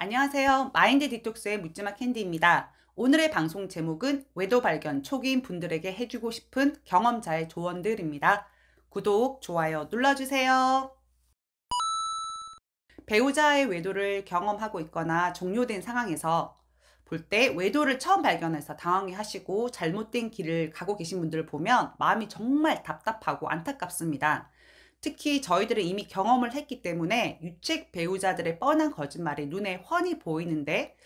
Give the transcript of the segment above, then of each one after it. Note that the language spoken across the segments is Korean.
안녕하세요. 마인드 디톡스의 묻지마 캔디입니다. 오늘의 방송 제목은 외도 발견 초기인 분들에게 해주고 싶은 경험자의 조언들입니다. 구독, 좋아요 눌러주세요. 배우자의 외도를 경험하고 있거나 종료된 상황에서 볼 때 외도를 처음 발견해서 당황해 하시고 잘못된 길을 가고 계신 분들을 보면 마음이 정말 답답하고 안타깝습니다. 특히 저희들은 이미 경험을 했기 때문에 유책 배우자들의 뻔한 거짓말이 눈에 훤히 보이는데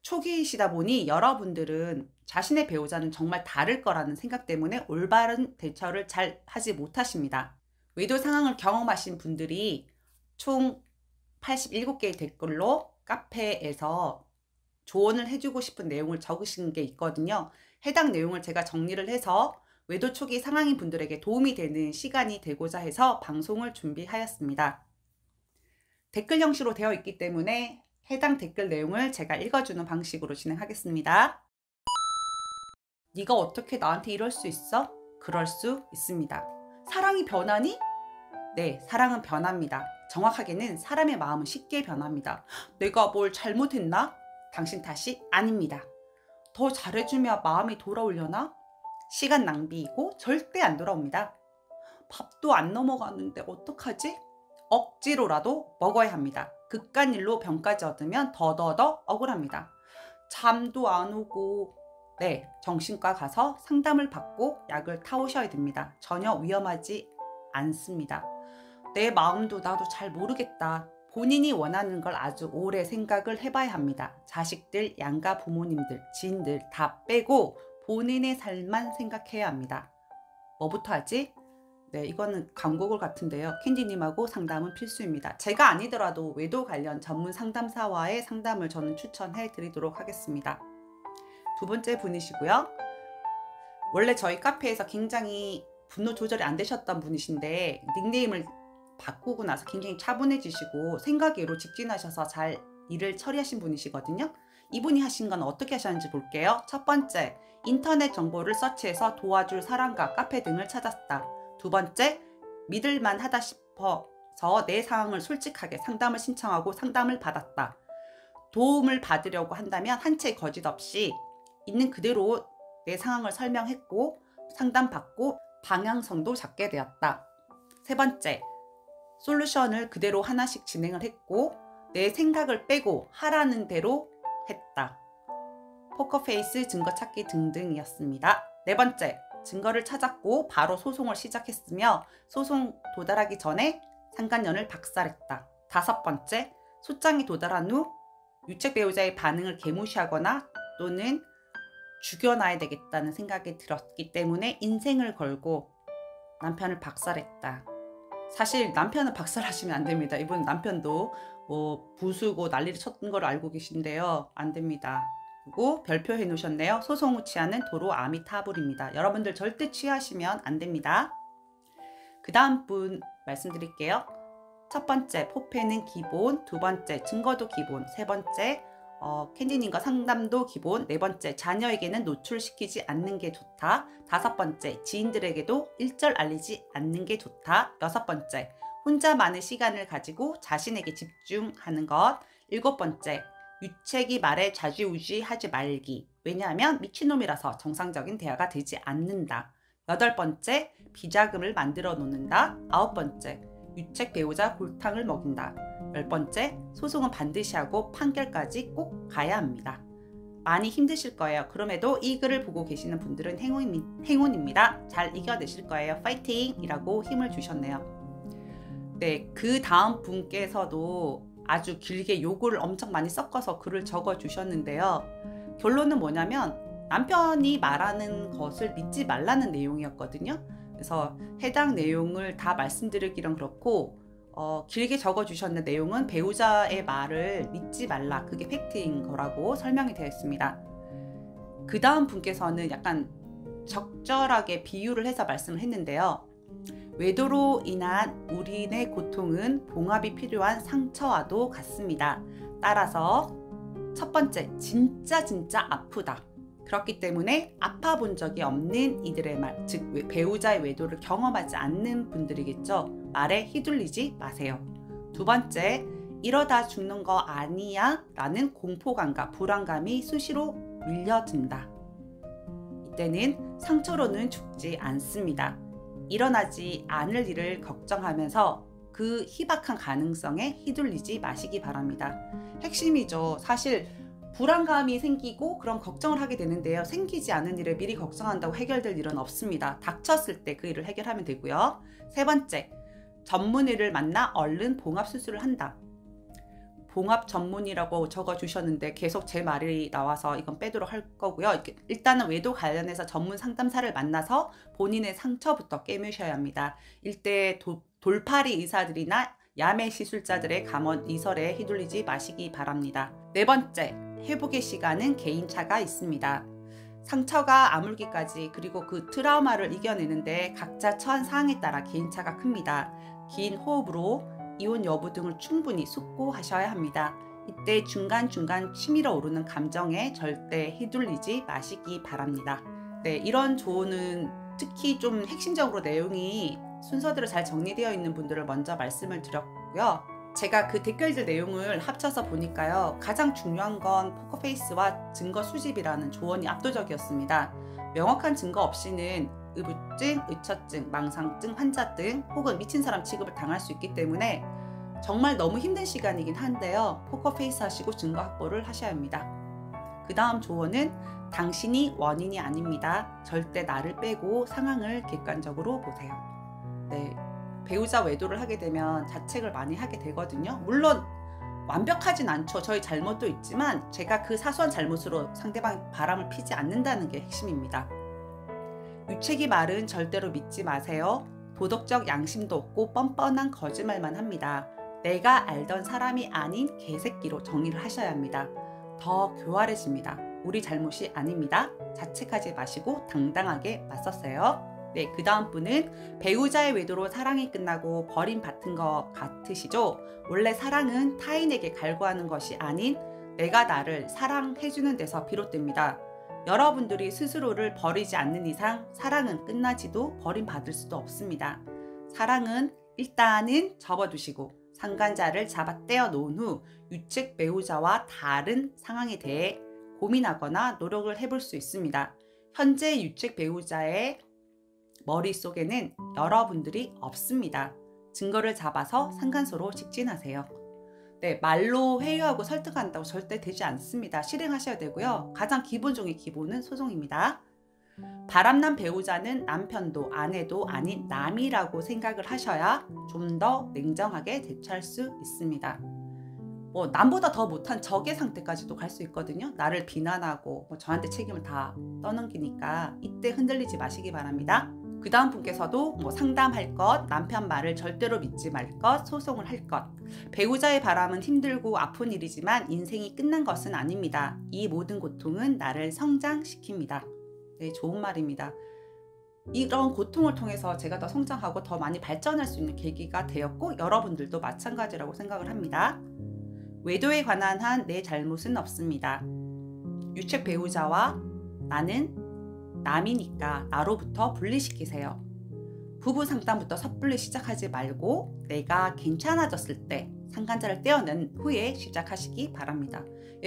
초기이시다 보니 여러분들은 자신의 배우자는 정말 다를 거라는 생각 때문에 올바른 대처를 잘 하지 못하십니다. 외도 상황을 경험하신 분들이 총 87개의 댓글로 카페에서 조언을 해주고 싶은 내용을 적으신 게 있거든요. 해당 내용을 제가 정리를 해서 외도 초기 상황인 분들에게 도움이 되는 시간이 되고자 해서 방송을 준비하였습니다. 댓글 형식으로 되어 있기 때문에 해당 댓글 내용을 제가 읽어주는 방식으로 진행하겠습니다. 네가 어떻게 나한테 이럴 수 있어? 그럴 수 있습니다. 사랑이 변하니? 네, 사랑은 변합니다. 정확하게는 사람의 마음은 쉽게 변합니다. 내가 뭘 잘못했나? 당신 탓이 아닙니다. 더 잘해주면 마음이 돌아오려나? 시간 낭비이고 절대 안 돌아옵니다. 밥도 안 넘어가는데 어떡하지? 억지로라도 먹어야 합니다. 그깟일로 병까지 얻으면 더더더 억울합니다. 잠도 안 오고 네, 정신과 가서 상담을 받고 약을 타오셔야 됩니다. 전혀 위험하지 않습니다. 내 마음도 나도 잘 모르겠다. 본인이 원하는 걸 아주 오래 생각을 해봐야 합니다. 자식들, 양가 부모님들, 지인들 다 빼고 본인의 삶만 생각해야 합니다. 뭐부터 하지? 네, 이거는 광고글 같은데요. 캔디님하고 상담은 필수입니다. 제가 아니더라도 외도 관련 전문 상담사와의 상담을 저는 추천해 드리도록 하겠습니다. 두 번째 분이시고요. 원래 저희 카페에서 굉장히 분노 조절이 안 되셨던 분이신데 닉네임을 바꾸고 나서 굉장히 차분해지시고 생각외로 직진하셔서 잘 일을 처리하신 분이시거든요. 이분이 하신 건 어떻게 하셨는지 볼게요. 첫 번째, 인터넷 정보를 서치해서 도와줄 사람과 카페 등을 찾았다. 두 번째, 믿을만 하다 싶어서 내 상황을 솔직하게 상담을 신청하고 상담을 받았다. 도움을 받으려고 한다면 한 채 거짓 없이 있는 그대로 내 상황을 설명했고 상담받고 방향성도 잡게 되었다. 세 번째, 솔루션을 그대로 하나씩 진행을 했고 내 생각을 빼고 하라는 대로 했다. 포커페이스, 증거 찾기 등등이었습니다. 네 번째, 증거를 찾았고 바로 소송을 시작했으며 소송 도달하기 전에 상간녀를 박살했다. 다섯 번째, 소장이 도달한 후 유책 배우자의 반응을 개무시하거나 또는 죽여놔야 되겠다는 생각이 들었기 때문에 인생을 걸고 남편을 박살했다. 사실 남편은 박살하시면 안 됩니다. 이분 남편도 뭐 부수고 난리를 쳤던 걸 알고 계신데요. 안 됩니다. 그리고 별표 해 놓으셨네요. 소송 후 취하는 도로 아미타불입니다. 여러분들 절대 취하시면 안 됩니다. 그 다음 분 말씀드릴게요. 첫 번째, 포패는 기본. 두 번째, 증거도 기본. 세 번째, 캔디님과 상담도 기본. 네 번째, 자녀에게는 노출시키지 않는 게 좋다. 다섯 번째, 지인들에게도 일절 알리지 않는 게 좋다. 여섯 번째, 혼자만의 시간을 가지고 자신에게 집중하는 것. 일곱 번째, 유책이 말에 좌지우지하지 말기. 왜냐하면 미친놈이라서 정상적인 대화가 되지 않는다. 여덟 번째, 비자금을 만들어 놓는다. 아홉 번째, 유책 배우자 골탕을 먹인다. 열 번째, 소송은 반드시 하고 판결까지 꼭 가야 합니다. 많이 힘드실 거예요. 그럼에도 이 글을 보고 계시는 분들은 행운입니다. 잘 이겨내실 거예요. 파이팅! 이라고 힘을 주셨네요. 네, 그 다음 분께서도 아주 길게 요거를 엄청 많이 섞어서 글을 적어 주셨는데요. 결론은 뭐냐면 남편이 말하는 것을 믿지 말라는 내용이었거든요. 그래서 해당 내용을 다 말씀드리기는 그렇고 길게 적어주셨는 내용은 배우자의 말을 믿지 말라. 그게 팩트인 거라고 설명이 되어 있습니다. 그 다음 분께서는 약간 적절하게 비유를 해서 말씀을 했는데요. 외도로 인한 우리의 고통은 봉합이 필요한 상처와도 같습니다. 따라서 첫 번째, 진짜 아프다. 그렇기 때문에 아파 본 적이 없는 이들의 말, 즉 배우자의 외도를 경험하지 않는 분들이겠죠. 말에 휘둘리지 마세요. 두 번째, 이러다 죽는 거 아니야? 라는 공포감과 불안감이 수시로 밀려든다. 이때는 상처로는 죽지 않습니다. 일어나지 않을 일을 걱정하면서 그 희박한 가능성에 휘둘리지 마시기 바랍니다. 핵심이죠. 사실 불안감이 생기고 그런 걱정을 하게 되는데요. 생기지 않은 일을 미리 걱정한다고 해결될 일은 없습니다. 닥쳤을 때 그 일을 해결하면 되고요. 세 번째, 전문의를 만나 얼른 봉합수술을 한다. 봉합 전문이라고 적어주셨는데 계속 제 말이 나와서 이건 빼도록 할 거고요. 일단은 외도 관련해서 전문 상담사를 만나서 본인의 상처부터 깨무셔야 합니다. 일대 돌팔이 의사들이나 야매 시술자들의 감언 이설에 휘둘리지 마시기 바랍니다. 네 번째, 회복의 시간은 개인차가 있습니다. 상처가 아물기까지 그리고 그 트라우마를 이겨내는데 각자 처한 상황에 따라 개인차가 큽니다. 긴 호흡으로 이혼 여부 등을 충분히 숙고하셔야 합니다. 이때 중간중간 치밀어 오르는 감정에 절대 휘둘리지 마시기 바랍니다. 네, 이런 조언은 특히 좀 핵심적으로 내용이 순서대로 잘 정리되어 있는 분들을 먼저 말씀을 드렸고요. 제가 그 댓글들 내용을 합쳐서 보니까요. 가장 중요한 건 포커페이스와 증거 수집이라는 조언이 압도적이었습니다. 명확한 증거 없이는 의부증, 의처증, 망상증 환자증 혹은 미친 사람 취급을 당할 수 있기 때문에 정말 너무 힘든 시간이긴 한데요. 포커페이스 하시고 증거 확보를 하셔야 합니다. 그 다음 조언은 당신이 원인이 아닙니다. 절대 나를 빼고 상황을 객관적으로 보세요. 네, 배우자 외도를 하게 되면 자책을 많이 하게 되거든요. 물론 완벽하진 않죠. 저희 잘못도 있지만 제가 그 사소한 잘못으로 상대방 바람을 피지 않는다는 게 핵심입니다. 유책이 말은 절대로 믿지 마세요. 도덕적 양심도 없고 뻔뻔한 거짓말만 합니다. 내가 알던 사람이 아닌 개새끼로 정리를 하셔야 합니다. 더 교활해집니다. 우리 잘못이 아닙니다. 자책하지 마시고 당당하게 맞섰어요. 네, 그 다음 분은 배우자의 외도로 사랑이 끝나고 버림받은 것 같으시죠? 원래 사랑은 타인에게 갈구하는 것이 아닌 내가 나를 사랑해주는 데서 비롯됩니다. 여러분들이 스스로를 버리지 않는 이상 사랑은 끝나지도 버림받을 수도 없습니다. 사랑은 일단은 접어두시고 상간자를 잡아 떼어 놓은 후 유책 배우자와 다른 상황에 대해 고민하거나 노력을 해볼 수 있습니다. 현재 유책 배우자의 머릿속에는 여러분들이 없습니다. 증거를 잡아서 상간소로 직진하세요. 네, 말로 회유하고 설득한다고 절대 되지 않습니다. 실행하셔야 되고요. 가장 기본 중의 기본은 소송입니다. 바람난 배우자는 남편도 아내도 아닌 남이라고 생각을 하셔야 좀 더 냉정하게 대처할 수 있습니다. 남보다 더 못한 적의 상태까지도 갈 수 있거든요. 나를 비난하고 저한테 책임을 다 떠넘기니까 이때 흔들리지 마시기 바랍니다. 그 다음 분께서도 상담할 것, 남편 말을 절대로 믿지 말 것, 소송을 할 것. 배우자의 바람은 힘들고 아픈 일이지만 인생이 끝난 것은 아닙니다. 이 모든 고통은 나를 성장시킵니다. 네, 좋은 말입니다. 이런 고통을 통해서 제가 더 성장하고 더 많이 발전할 수 있는 계기가 되었고 여러분들도 마찬가지라고 생각을 합니다. 외도에 관한 한 내 잘못은 없습니다. 유책 배우자와 나는 남이니까 나로부터 분리시키세요. 부부 상담부터 섣불리 시작하지 말고 내가 괜찮아졌을 때 상간자를 떼어낸 후에 시작하시기 바랍니다.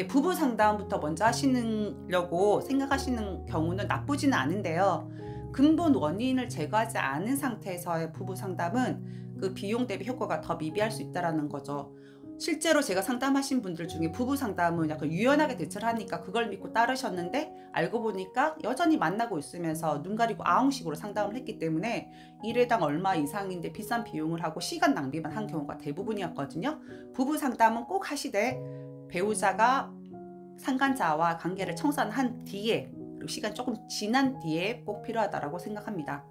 부부 상담부터 먼저 하시려고 생각하시는 경우는 나쁘지는 않은데요. 근본 원인을 제거하지 않은 상태에서의 부부 상담은 그 비용 대비 효과가 더 미비할 수 있다는 거죠. 실제로 제가 상담하신 분들 중에 부부 상담은 약간 유연하게 대처를 하니까 그걸 믿고 따르셨는데 알고 보니까 여전히 만나고 있으면서 눈 가리고 아웅식으로 상담을 했기 때문에 일회당 얼마 이상인데 비싼 비용을 하고 시간 낭비만 한 경우가 대부분이었거든요. 부부 상담은 꼭 하시되 배우자가 상간자와 관계를 청산한 뒤에 그리고 시간 조금 지난 뒤에 꼭 필요하다고 생각합니다.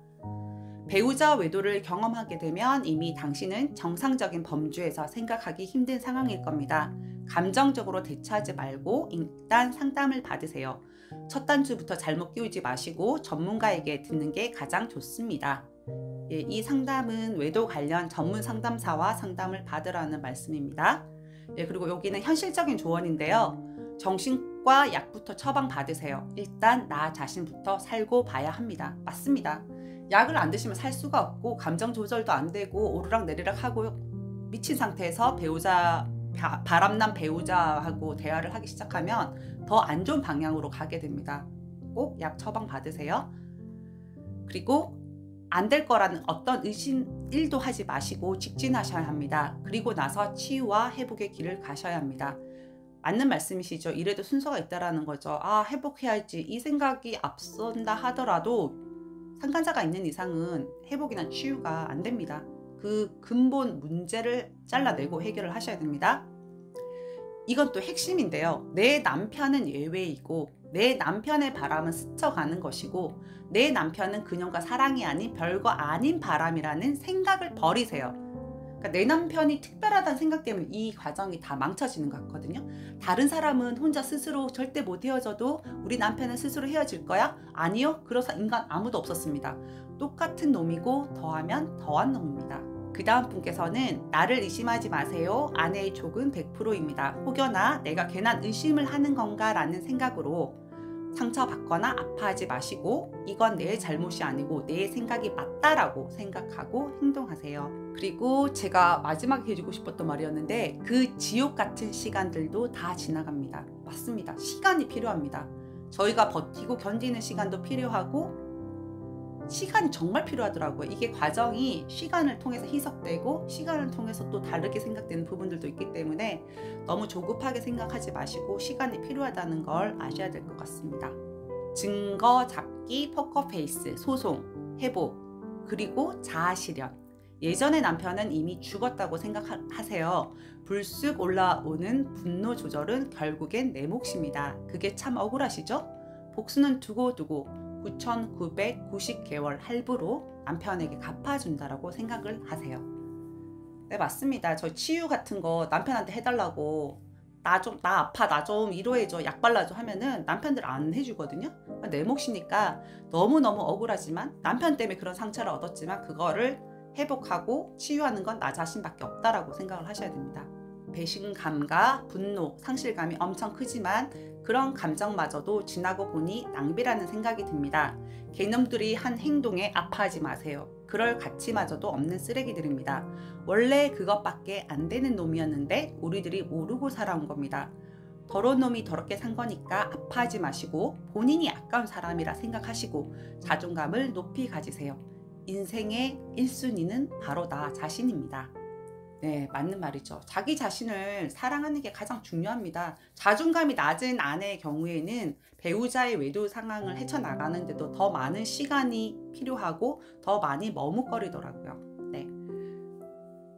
배우자 외도를 경험하게 되면 이미 당신은 정상적인 범주에서 생각하기 힘든 상황일 겁니다. 감정적으로 대처하지 말고 일단 상담을 받으세요. 첫 단추부터 잘못 끼우지 마시고 전문가에게 듣는 게 가장 좋습니다. 예, 이 상담은 외도 관련 전문 상담사와 상담을 받으라는 말씀입니다. 예, 그리고 여기는 현실적인 조언인데요. 정신과 약부터 처방 받으세요. 일단 나 자신부터 살고 봐야 합니다. 맞습니다. 약을 안 드시면 살 수가 없고 감정 조절도 안 되고 오르락내리락 하고 미친 상태에서 배우자 바람난 배우자하고 대화를 하기 시작하면 더 안 좋은 방향으로 가게 됩니다. 꼭 약 처방 받으세요. 그리고 안 될 거라는 어떤 의심 1도 하지 마시고 직진하셔야 합니다. 그리고 나서 치유와 회복의 길을 가셔야 합니다. 맞는 말씀이시죠. 이래도 순서가 있다라는 거죠. 아, 회복해야지 이 생각이 앞선다 하더라도 상간자가 있는 이상은 회복이나 치유가 안 됩니다. 그 근본 문제를 잘라내고 해결을 하셔야 됩니다. 이건 또 핵심인데요. 내 남편은 예외이고 내 남편의 바람은 스쳐가는 것이고 내 남편은 그녀가 사랑이 아닌 별거 아닌 바람이라는 생각을 버리세요. 그러니까 내 남편이 특별하다는 생각 때문에 이 과정이 다 망쳐지는 것 같거든요. 다른 사람은 혼자 스스로 절대 못 헤어져도 우리 남편은 스스로 헤어질 거야? 아니요. 그래서 인간 아무도 없었습니다. 똑같은 놈이고 더하면 더한 놈입니다. 그 다음 분께서는 나를 의심하지 마세요. 아내의 족은 100%입니다. 혹여나 내가 괜한 의심을 하는 건가 라는 생각으로 상처받거나 아파하지 마시고 이건 내 잘못이 아니고 내 생각이 맞다라고 생각하고 행동하세요. 그리고 제가 마지막에 해주고 싶었던 말이었는데 그 지옥 같은 시간들도 다 지나갑니다. 맞습니다. 시간이 필요합니다. 저희가 버티고 견디는 시간도 필요하고 시간이 정말 필요하더라고요. 이게 과정이 시간을 통해서 희석되고 시간을 통해서 또 다르게 생각되는 부분들도 있기 때문에 너무 조급하게 생각하지 마시고 시간이 필요하다는 걸 아셔야 될 것 같습니다. 증거 잡기, 포커페이스, 소송, 회복, 그리고 자아실현. 예전의 남편은 이미 죽었다고 생각하세요. 불쑥 올라오는 분노 조절은 결국엔 내 몫입니다. 그게 참 억울하시죠? 복수는 두고두고 9,990개월 할부로 남편에게 갚아준다라고 생각을 하세요. 네, 맞습니다. 저 치유 같은 거 남편한테 해달라고 나 아파, 나 좀 위로해줘, 약 발라줘 하면은 남편들 안 해주거든요. 내 몫이니까 너무너무 억울하지만 남편 때문에 그런 상처를 얻었지만 그거를 회복하고 치유하는 건 나 자신밖에 없다라고 생각을 하셔야 됩니다. 배신감과 분노, 상실감이 엄청 크지만 그런 감정마저도 지나고 보니 낭비라는 생각이 듭니다. 개놈들이 한 행동에 아파하지 마세요. 그럴 가치마저도 없는 쓰레기들입니다. 원래 그것밖에 안 되는 놈이었는데 우리들이 모르고 살아온 겁니다. 더러운 놈이 더럽게 산 거니까 아파하지 마시고 본인이 아까운 사람이라 생각하시고 자존감을 높이 가지세요. 인생의 1순위는 바로 나 자신입니다. 네, 맞는 말이죠. 자기 자신을 사랑하는 게 가장 중요합니다. 자존감이 낮은 아내의 경우에는 배우자의 외도 상황을 헤쳐나가는데도 더 많은 시간이 필요하고 더 많이 머뭇거리더라고요. 네.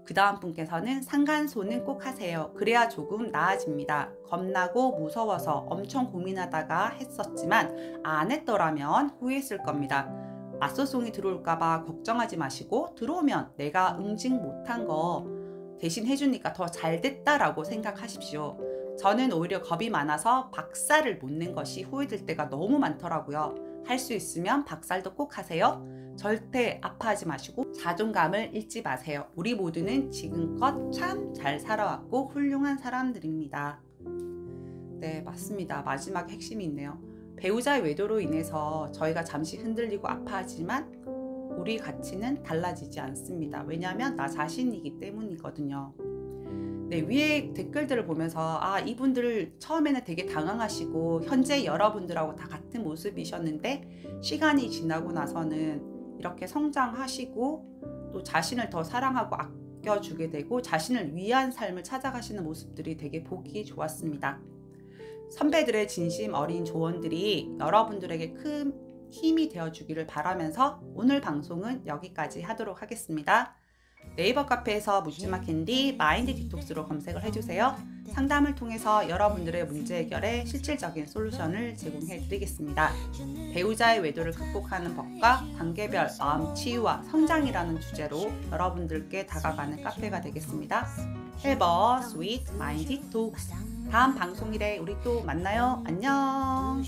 그 다음 분께서는 상간소는 꼭 하세요. 그래야 조금 나아집니다. 겁나고 무서워서 엄청 고민하다가 했었지만 안 했더라면 후회했을 겁니다. 맞소송이 들어올까봐 걱정하지 마시고 들어오면 내가 응징 못한 거 대신 해주니까 더 잘 됐다라고 생각하십시오. 저는 오히려 겁이 많아서 박살을 못 낸 것이 후회될 때가 너무 많더라고요. 할 수 있으면 박살도 꼭 하세요. 절대 아파하지 마시고 자존감을 잃지 마세요. 우리 모두는 지금껏 참 잘 살아왔고 훌륭한 사람들입니다. 네, 맞습니다. 마지막 핵심이 있네요. 배우자의 외도로 인해서 저희가 잠시 흔들리고 아파하지만 우리 가치는 달라지지 않습니다. 왜냐하면 나 자신이기 때문이거든요. 네, 위에 댓글들을 보면서 아, 이분들 처음에는 되게 당황하시고 현재 여러분들하고 다 같은 모습이셨는데 시간이 지나고 나서는 이렇게 성장하시고 또 자신을 더 사랑하고 아껴주게 되고 자신을 위한 삶을 찾아가시는 모습들이 되게 보기 좋았습니다. 선배들의 진심 어린 조언들이 여러분들에게 큰 힘이 되어주기를 바라면서 오늘 방송은 여기까지 하도록 하겠습니다. 네이버 카페에서 묻지마 캔디 마인드 디톡스로 검색을 해주세요. 상담을 통해서 여러분들의 문제 해결에 실질적인 솔루션을 제공해 드리겠습니다. 배우자의 외도를 극복하는 법과 관계별 마음 치유와 성장이라는 주제로 여러분들께 다가가는 카페가 되겠습니다. Have a sweet mind talks. 다음 방송일에 우리 또 만나요. 안녕.